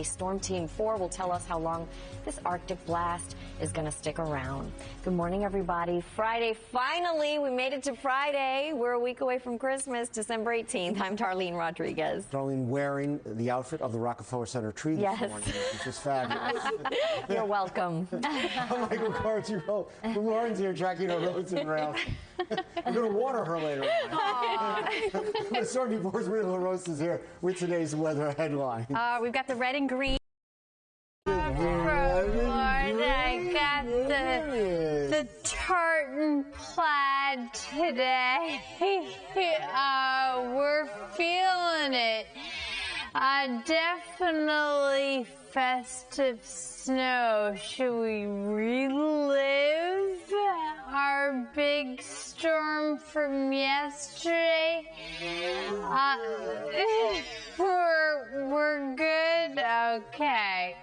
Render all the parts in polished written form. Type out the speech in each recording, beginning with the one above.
everybody. Storm Team 4 will tell us how long this Arctic blast is going to stick around. Good morning, everybody. Friday, finally, we made it to Friday. We're a week away from Christmas, December 18th. I'm Darlene Rodriguez. Darlene wearing the outfit of the Rockefeller Center tree this morning, which is fabulous. You're welcome. I'm Michael Carter. Lauren's here tracking our roads and rails. I'm going to water her later on. Storm Team 4's LaRosa is here with today's weather headline. We've got the red and green. I got the tartan plaid today. We're feeling it. Definitely festive snow. Should we relive our big storm from yesterday? We're good? Okay.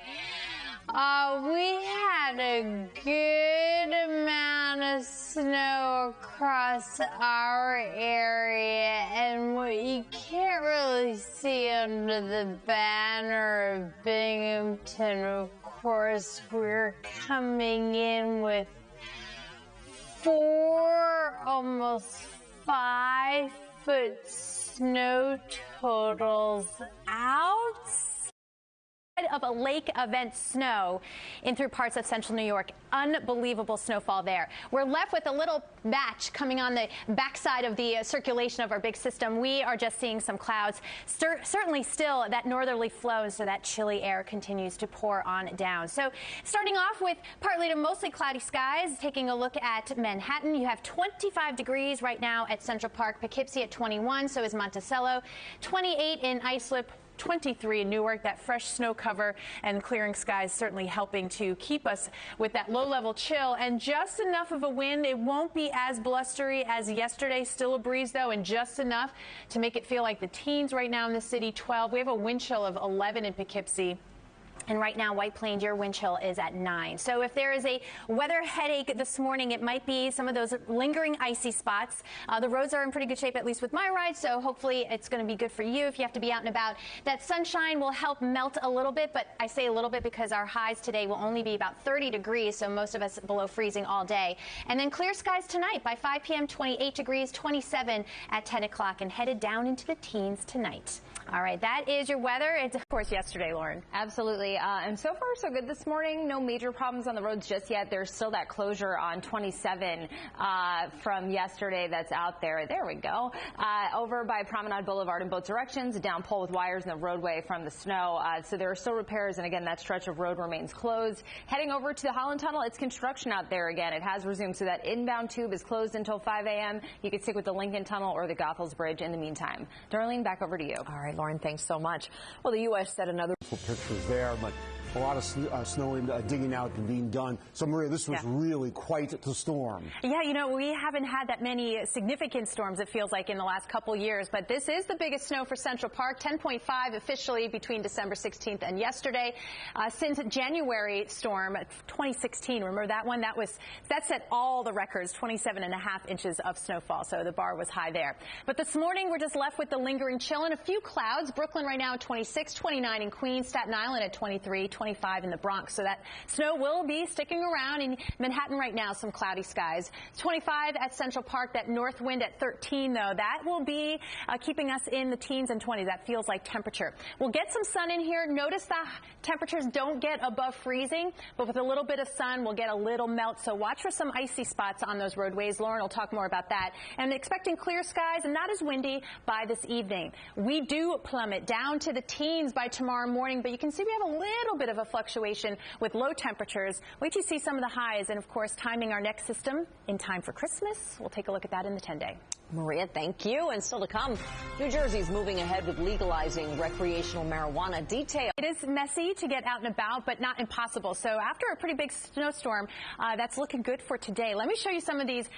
We had a good amount of snow across our area, and what you can't really see under the banner of Binghamton, of course, we're coming in with 4, almost 5-foot snow totals outside of a lake event snow in through parts of central New York. Unbelievable snowfall there. We're left with a little batch coming on the backside of the circulation of our big system. We are just seeing some clouds. Certainly still that northerly flow, so that chilly air continues to pour on down. So starting off with partly to mostly cloudy skies, taking a look at Manhattan. You have 25 degrees right now at Central Park, Poughkeepsie at 21, so is Monticello, 28 in Islip, 23 in Newark. That fresh snow cover and clearing skies certainly helping to keep us with that low-level chill and just enough of a wind. It won't be as blustery as yesterday. Still a breeze, though, and just enough to make it feel like the teens right now in the city. 12. We have a wind chill of 11 in Poughkeepsie. And right now, White Plains, your wind chill is at 9. So if there is a weather headache this morning, it might be some of those lingering icy spots. The roads are in pretty good shape, at least with my ride, so hopefully it's going to be good for you if you have to be out and about. That sunshine will help melt a little bit, but I say a little bit because our highs today will only be about 30 degrees, so most of us below freezing all day. And then clear skies tonight. By 5 p.m., 28 degrees, 27 at 10 o'clock, and headed down into the teens tonight. All right, that is your weather. It's, of course, yesterday, Lauren. Absolutely. And so far, so good this morning. No major problems on the roads just yet. There's still that closure on 27 from yesterday that's out there. There we go. Over by Promenade Boulevard in both directions, a down pole with wires in the roadway from the snow. So there are still repairs, and again, that stretch of road remains closed. Heading over to the Holland Tunnel, it's construction out there again. It has resumed, so that inbound tube is closed until 5 a.m. You can stick with the Lincoln Tunnel or the Goethals Bridge in the meantime. Darlene, back over to you. All right, Lauren, thanks so much. Well, the U.S. set another pictures there, but a lot of snow digging out and being done. So, Maria, this was really quite the storm. Yeah, you know, we haven't had that many significant storms, it feels like, in the last couple years. But this is the biggest snow for Central Park, 10.5 officially between December 16th and yesterday. Since January storm 2016, remember that one? That set all the records, 27.5 inches of snowfall. So the bar was high there. But this morning, we're just left with the lingering chill and a few clouds. Brooklyn right now at 26, 29 in Queens, Staten Island at 23. 25 in the Bronx, so that snow will be sticking around. In Manhattan right now, some cloudy skies. 25 at Central Park. That north wind at 13, though, that will be keeping us in the teens and 20s. That feels like temperature. We'll get some sun in here. Notice the temperatures don't get above freezing, but with a little bit of sun, we'll get a little melt. So watch for some icy spots on those roadways. Lauren will talk more about that. And expecting clear skies and not as windy by this evening. We do plummet down to the teens by tomorrow morning, but you can see we have a little bit of a fluctuation with low temperatures. Wait till you see some of the highs, and of course timing our next system in time for Christmas. We'll take a look at that in the 10-day. Maria, thank you. And still to come, New Jersey's moving ahead with legalizing recreational marijuana. Detail. It is messy to get out and about, but not impossible. So after a pretty big snowstorm, that's looking good for today. Let me show you some of these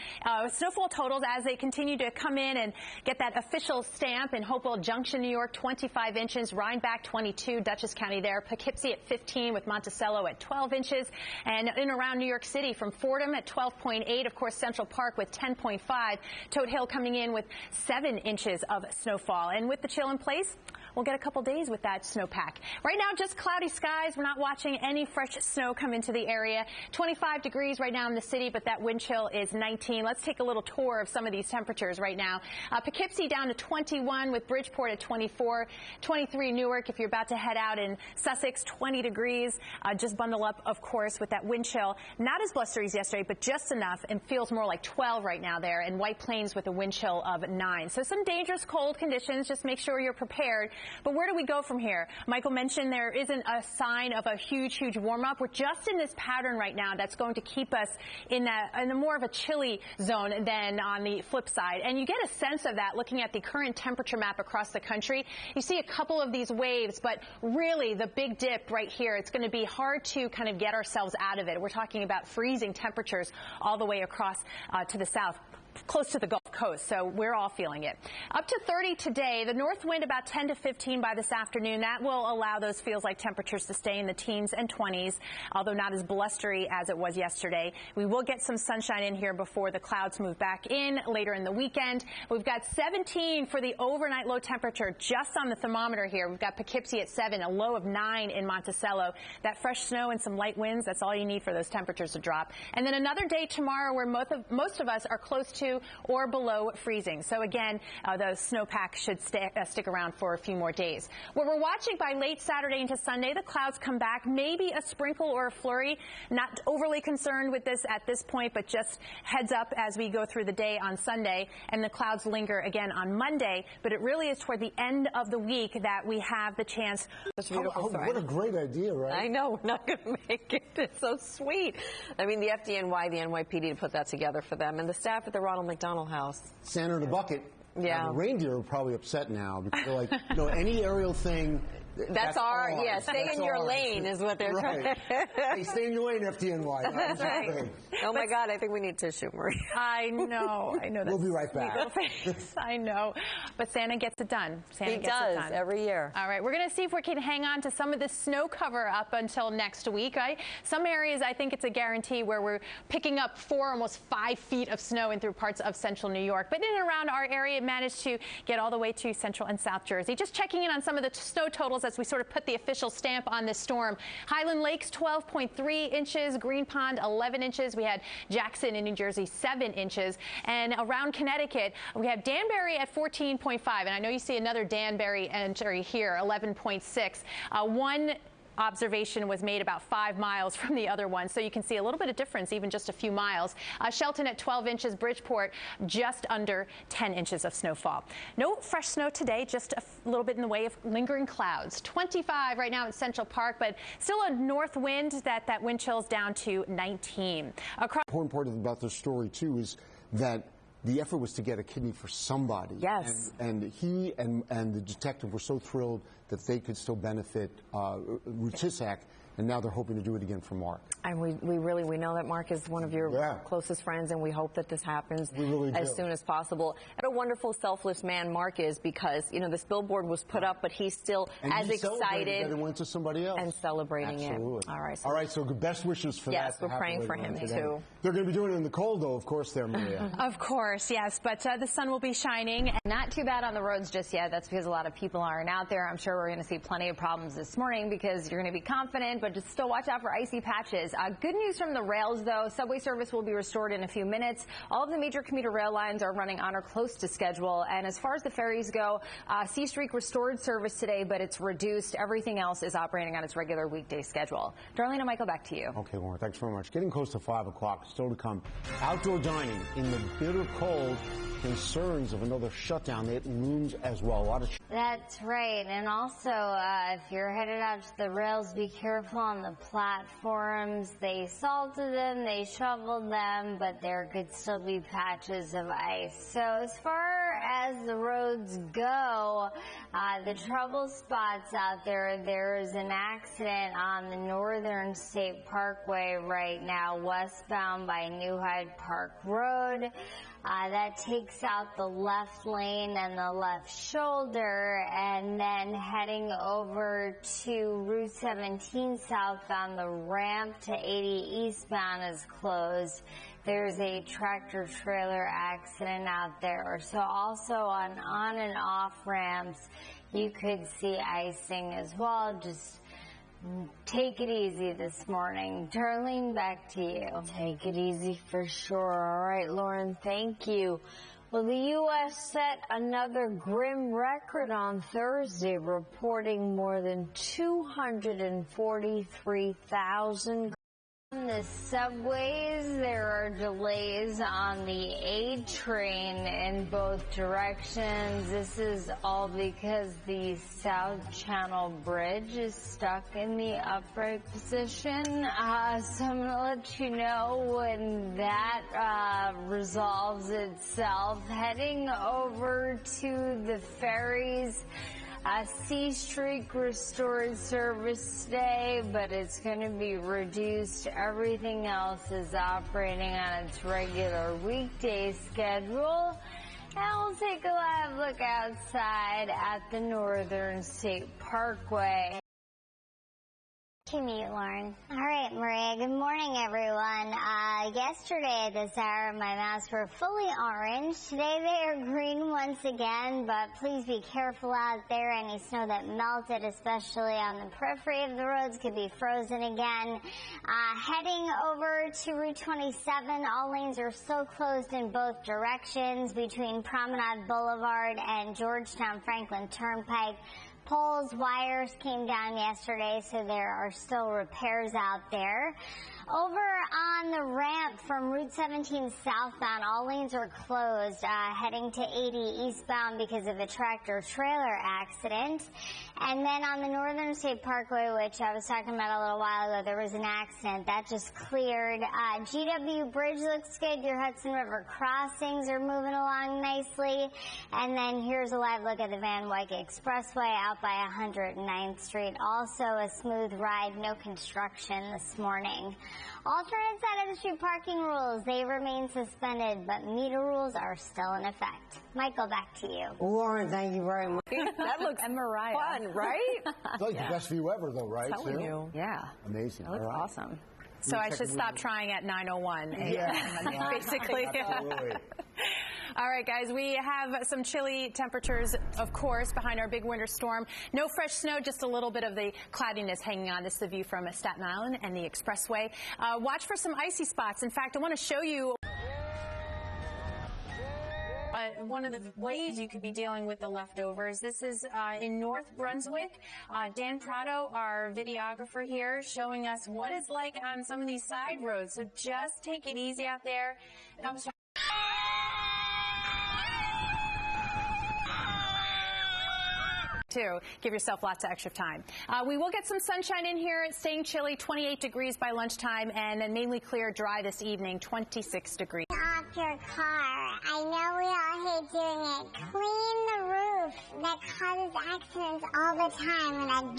snowfall totals as they continue to come in and get that official stamp. In Hopewell Junction, New York, 25 inches. Rhinebeck, 22. Dutchess County there. Poughkeepsie at 15 with Monticello at 12 inches. And in around New York City from Fordham at 12.8. Of course, Central Park with 10.5. Toad Hill coming in with 7 inches of snowfall. And with the chill in place, we'll get a couple days with that snowpack. Right now, just cloudy skies. We're not watching any fresh snow come into the area. 25 degrees right now in the city, but that wind chill is 19. Let's take a little tour of some of these temperatures right now. Poughkeepsie down to 21 with Bridgeport at 24, 23 Newark if you're about to head out in Sussex, 20 degrees. Just bundle up, of course, with that wind chill. Not as blustery as yesterday, but just enough, and feels more like 12 right now there. And White Plains with a wind chill of 9. So some dangerous cold conditions. Just make sure you're prepared. But where do we go from here? Michael mentioned there isn't a sign of a huge warm-up. We're just in this pattern right now that's going to keep us in a more of a chilly zone than on the flip side. And you get a sense of that looking at the current temperature map across the country. You see a couple of these waves, but really the big dip right here, it's going to be hard to kind of get ourselves out of it. We're talking about freezing temperatures all the way across to the south, close to the Gulf Coast, so we're all feeling it. Up to 30 today. The north wind about 10 to 15 by this afternoon. That will allow those feels-like temperatures to stay in the teens and 20s, although not as blustery as it was yesterday. We will get some sunshine in here before the clouds move back in later in the weekend. We've got 17 for the overnight low temperature just on the thermometer here. We've got Poughkeepsie at 7, a low of 9 in Monticello. That fresh snow and some light winds, that's all you need for those temperatures to drop. And then another day tomorrow where most of us are close to or below freezing. So again, the snowpack should stick around for a few more days. What we're watching by late Saturday into Sunday, the clouds come back, maybe a sprinkle or a flurry. Not overly concerned with this at this point, but just heads up as we go through the day on Sunday, and the clouds linger again on Monday. But it really is toward the end of the week that we have the chance. What a great idea, right? I know, we're not going to make it. It's so sweet. I mean, the FDNY, the NYPD to put that together for them, and the staff at the Ronald McDonald House. Santa in a bucket. Yeah. The reindeer are probably upset now because they're like, any aerial thing. That's stay in your lane is what they're trying to Hey, stay in your lane, FDNY. That's right. Oh my God, I think we need tissue, Maria. I know. We'll be right back. I know. But Santa gets it done. He does every year. All right, we're going to see if we can hang on to some of this snow cover up until next week. Some areas, I think it's a guarantee where we're picking up 4, almost 5 feet of snow in through parts of central New York. But in and around our area, managed to get all the way to central and south Jersey. Just checking in on some of the snow totals as we sort of put the official stamp on this storm. Highland Lakes, 12.3 inches. Green Pond, 11 inches. We had Jackson in New Jersey, 7 inches. And around Connecticut, we have Danbury at 14.5. And I know you see another Danbury entry here, 11.6. One observation was made about 5 miles from the other one, so you can see a little bit of difference, even just a few miles. Shelton at 12 inches, Bridgeport just under 10 inches of snowfall. No fresh snow today, just a little bit in the way of lingering clouds. 25 right now in Central Park, but still a north wind that wind chills down to 19. More important about this story too is that the effort was to get a kidney for somebody. Yes. And he and the detective were so thrilled that they could still benefit Ruth Tisak, and now they're hoping to do it again for Mark. And we know that Mark is one of your closest friends, and we hope that this happens as soon as possible. And a wonderful, selfless man Mark is, because this billboard was put up, but he's still as excited that it went to somebody else and celebrating it. All right. So best wishes for that. Yes, we're praying for him too. They're going to be doing it in the cold, though, of course, there, Maria. Of course, yes, but the sun will be shining. Not too bad on the roads just yet. That's because a lot of people aren't out there. I'm sure we're going to see plenty of problems this morning because you're going to be confident, but just still watch out for icy patches. Good news from the rails, though. Subway service will be restored in a few minutes. All of the major commuter rail lines are running on or close to schedule. And as far as the ferries go, C Streak restored service today, but it's reduced. Everything else is operating on its regular weekday schedule. Darlene and Michael, back to you. Okay, Lauren, thanks very much. Getting close to 5 o'clock, still to come. Outdoor dining in the bitter cold. Concerns of another shutdown. It looms as well. That's right. And also, if you're headed out to the rails, be careful on the platforms. They salted them, they shoveled them, but there could still be patches of ice. So as far as the roads go, the trouble spots out there is an accident on the Northern State Parkway right now, westbound by New Hyde Park Road. That takes out the left lane and the left shoulder, and then heading over to Route 17 southbound, the ramp to 80 eastbound is closed. There's a tractor-trailer accident out there. So also on and off ramps, you could see icing as well. Just take it easy this morning. Darlene, back to you. Take it easy for sure. All right, Lauren, thank you. Well, the U.S. set another grim record on Thursday, reporting more than 243,000. On the subways, there are delays on the A train in both directions. This is all because the South Channel Bridge is stuck in the upright position. So I'm going to let you know when that resolves itself. Heading over to the ferries. C Streak restored service today, but it's going to be reduced. Everything else is operating on its regular weekday schedule. And we'll take a live look outside at the Northern State Parkway. Commute, Lauren. All right, Maria. Good morning, everyone. Yesterday at this hour, my maps were fully orange. Today they are green once again, but please be careful out there. Any snow that melted, especially on the periphery of the roads, could be frozen again. Heading over to Route 27, all lanes are still closed in both directions between Promenade Boulevard and Georgetown Franklin Turnpike. Poles, wires came down yesterday, so there are still repairs out there. Over on the ramp from Route 17 southbound, all lanes are closed, heading to 80 eastbound because of a tractor-trailer accident. And then on the Northern State Parkway, which I was talking about a little while ago, there was an accident. That just cleared. GW Bridge looks good. Your Hudson River crossings are moving along nicely. And then here's a live look at the Van Wyck Expressway out by 109th Street. Also a smooth ride, no construction this morning. Alternate side of the street parking rules, they remain suspended, but meter rules are still in effect. Michael, back to you. Lauren, thank you very much. That looks fun, right? It's like the best view ever, though, right? Telling you. Yeah. Amazing. That looks awesome. So I should stop trying at 9:01 a.m. Yeah. Basically. Absolutely. All right, guys, we have some chilly temperatures, of course, behind our big winter storm. No fresh snow, just a little bit of the cloudiness hanging on. This is the view from Staten Island and the Expressway. Watch for some icy spots. In fact, I want to show you. One of the ways you could be dealing with the leftovers, this is in North Brunswick. Dan Prado, our videographer here, showing us what it's like on some of these side roads. So just take it easy out there. To give yourself lots of extra time. We will get some sunshine in here. It's staying chilly, 28 degrees by lunchtime, and then mainly clear, dry this evening, 26 degrees. Off your car. I know we all hate doing it. Clean the roof. That causes accidents all the time. And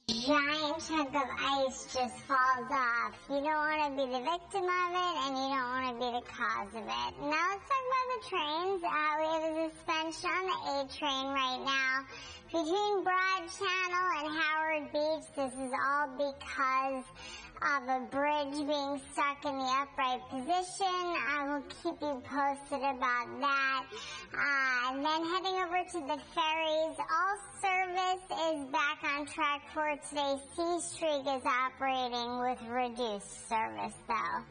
giant chunk of ice just falls off. You don't want to be the victim of it, and you don't want to be the cause of it. Now let's talk about the trains. We have a suspension on the A train right now between Broad Channel and Howard Beach. This is all because of a bridge being stuck in the upright position. I will keep you posted about that. And then heading over to the ferries, all service is back on track for today. C Streak is operating with reduced service, though.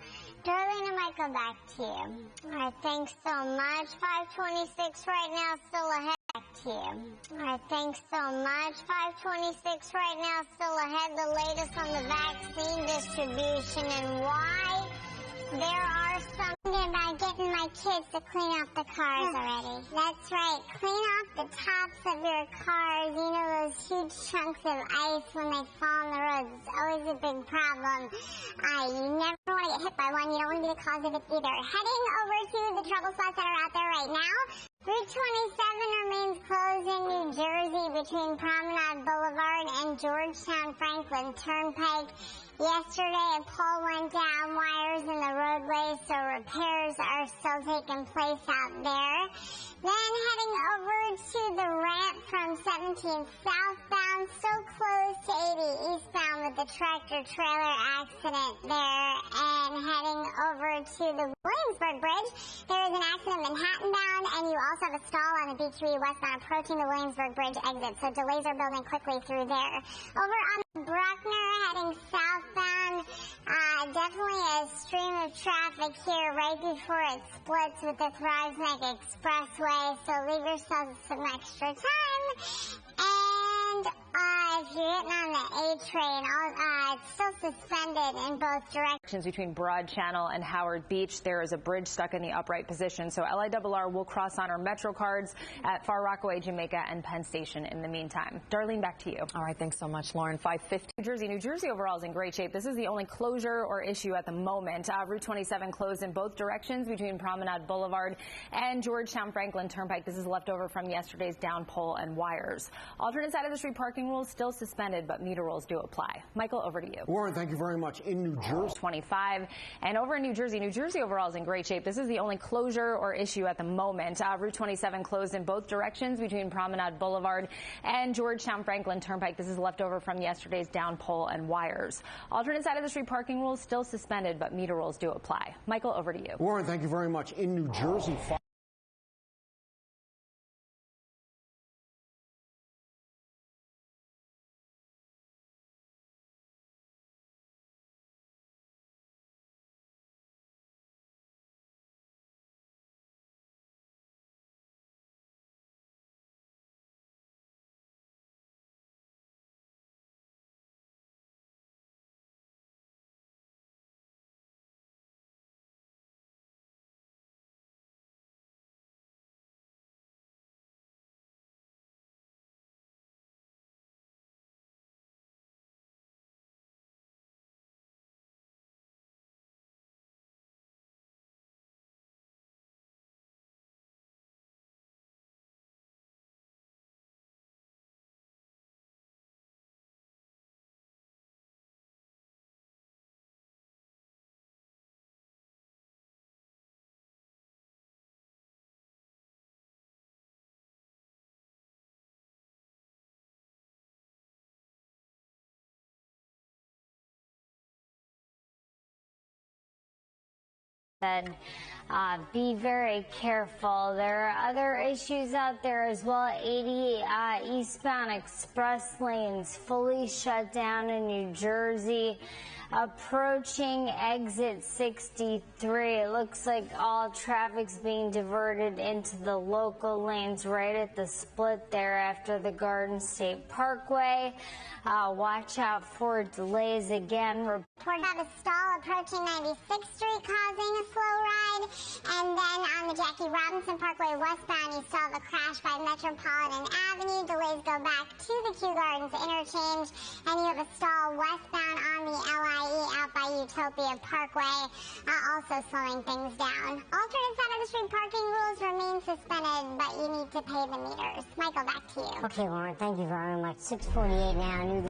Darlene and Michael, back to you. All right, thanks so much. 5:26 right now, still ahead. Back to you. All right, thanks so much. 5:26 right now, still ahead. The latest on the vaccine distribution and why there are some about getting my kids to clean off the cars already. That's right. Clean off the tops of your cars. You know those huge chunks of ice when they fall on the roads. It's always a big problem. You never want to get hit by one. You don't want to be the cause of it either. Heading over to the trouble spots that are out there right now. Route 27 remains closed in New Jersey between Promenade Boulevard and Georgetown Franklin Turnpike. Yesterday, a pole went down, wires in the roadway, so repairs are still taking place out there. Then heading over to the ramp from 17 southbound, so close to 80 eastbound with the tractor-trailer accident there. And heading over to the Williamsburg Bridge, there is an accident Manhattan bound, and you also have a stall on the Beachview westbound approaching the Williamsburg Bridge exit, so delays are building quickly through there. Over on Bruckner, heading southbound, definitely a stream of traffic here right before it splits with the Thrive-Neck Expressway, so leave yourself some extra time. And if you're getting on the A train, it's still suspended in both directions. Between Broad Channel and Howard Beach, there is a bridge stuck in the upright position, so LIRR will cross on our Metro cards at Far Rockaway, Jamaica, and Penn Station in the meantime. Darlene, back to you. All right, thanks so much, Lauren. 5:50. New Jersey overall is in great shape. This is the only closure or issue at the moment. Route 27 closed in both directions between Promenade Boulevard and Georgetown Franklin Turnpike. This is left over from yesterday's down pole and wires. Alternate side of the street parking rules still suspended, but meter rules do apply. Michael, over to you. Warren, thank you very much. In New Jersey. 25. And over in New Jersey overall is in great shape. This is the only closure or issue at the moment. Route 27 closed in both directions between Promenade Boulevard and Georgetown Franklin Turnpike. This is left over from yesterday's down pole and wires. Alternate side of the street parking rules still suspended, but meter rules do apply. Michael, over to you. Warren, thank you very much. In New Jersey. Then be very careful. There are other issues out there as well. 80 eastbound express lanes fully shut down in New Jersey. Approaching exit 63, it looks like all traffic's being diverted into the local lanes right at the split there after the Garden State Parkway. Watch out for delays again. Report of a stall approaching 96th Street causing a slow ride. And then on the Jackie Robinson Parkway westbound, you saw the crash by Metropolitan Avenue. Delays go back to the Kew Gardens interchange. And you have a stall westbound on the LIE out by Utopia Parkway, also slowing things down. Alternate side of the street parking rules remain suspended, but you need to pay the meters. Michael, back to you. Okay, Lauren, thank you very much. 6:48 now.